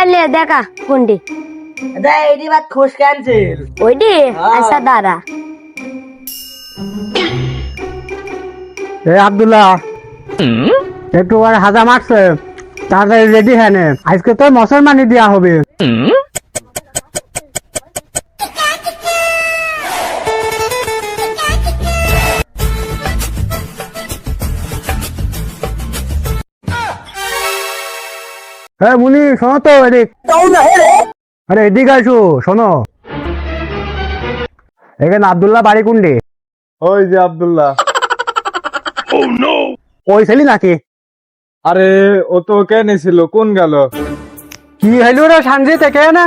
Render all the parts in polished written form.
ले देखा कुंडी एडी बात खुश कैंसिल ओडी ऐसा दारा এ আব্দুল্লাহ একটু আর হাজা মারছে তাড়াতাড়ি রেডি হ্যাঁ নে আজকে তো মুসলমানি দেওয়া হবে হ্যাঁ মুনি শোনো তো এদিক আরে এদিকে আসো শোনো এখানে আব্দুল্লাহ বাড়ি কুন্ডে ওই যে আব্দুল্লাহ ওই ছেলে নাকি আরে ও তো কেন ছিল কোন গেল কি হইলো রে সানজি থেকে না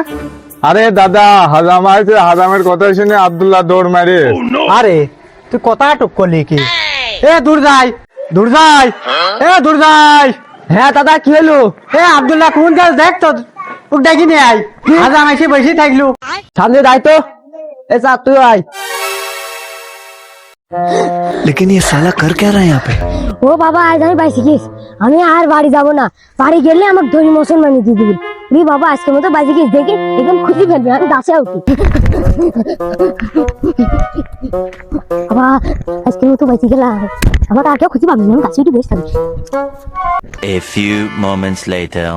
আরে দাদা হাজাম আছে হাজামের কথা শুনে আব্দুল্লাহ দৌড় মারে আরে তুই কথা টুক করলি কি এ দূর যাই দূর যাই হ্যাঁ দাদা কি হলো এ আব্দুল্লাহ কোন গাছ দেখ তো উক ডাকি নিয়ে আই হাজাম এসে বসে থাকলো সামনে যাই তো এ চা তুই আয় लेकिन ये साला कर क्या रहा है यहाँ पे ও বাবা আজ আমি বাইসে গেছি আমি আর বাড়ি যাব না বাড়ি গেলে আমাকে ধরি মুসলমানি দিয়ে দিবি রে বাবা আজকের মতো বাইসে গেছি দেখি একদম খুশি ফেলবে আমি দাসে উঠি বাবা আজকের মতো বাইসে গেলাম আমাকে আর কেউ খুশি পাবি না আমি দাসে উঠে বসে থাকি A few moments later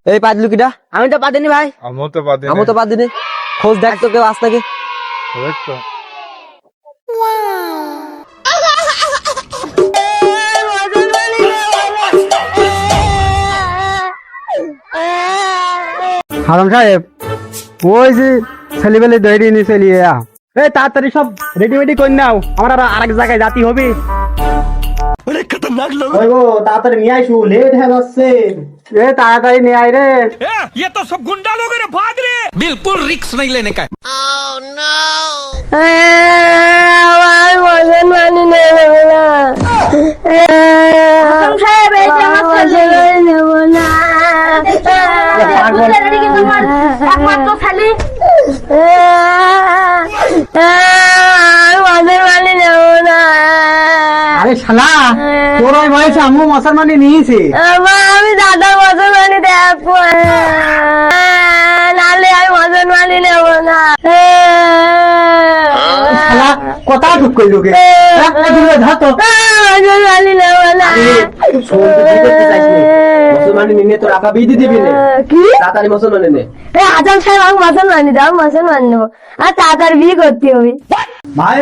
এই পাদলু কিডা আমি তো পাদিনি ভাই আমিও তো বাদে আমি তো পাদিনি খোঁজ দেখ তো কেউ আস নাকি তো হারাম সাহেব ওই যে ছেলেবেলে দৌড়িয়ে নিয়ে চলিয়ে এই তাড়াতাড়ি সব রেডি করে নাও আমার আর আরেক জায়গায় জাতি হবে ওই গো তাড়াতাড়ি নিয়ে আইসু লেট হয়ে যাচ্ছে এ তাড়াতাড়ি নিয়ে আয় রে ये तो सब गुंडा लोग हैं रे, भाग रे। बिल्कुल रिक्स नहीं लेने का আমার মুসলমানি নেব না সাহেব এই যে আমার মুসলমানি নেব না একমাত্র খালি মুসলমানি নেব না আরে শালা তোর ওই বয়সে আম্মু মুসলমানি নিয়েছে আমি দাদা মুসলমানি দেখবো নালে আমি মুসলমানি নেব না শালা কথা ঢুক করলো কে একটা দিলে ধরতো মুসলমানি নেব না মুসলমানি নিয়ে তো রাখা বিয়ে দিবি না কি তাড়াতাড়ি মুসলমানি নে আজম সাহেব আমি মুসলমানি দাও মুসলমানি নেবো আর তাড়াতাড়ি বিয়ে করতে হবে ভাই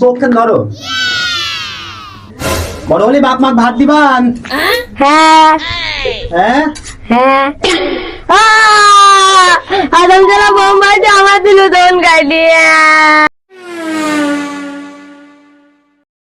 চোখে ধরো বড় হলে বাপ মাক ভাত দিবান হ্যাঁ হ্যাঁ হ্যাঁ আজম সাহেব বোম্বাইতে আমার দিল তখন কাটিয়ে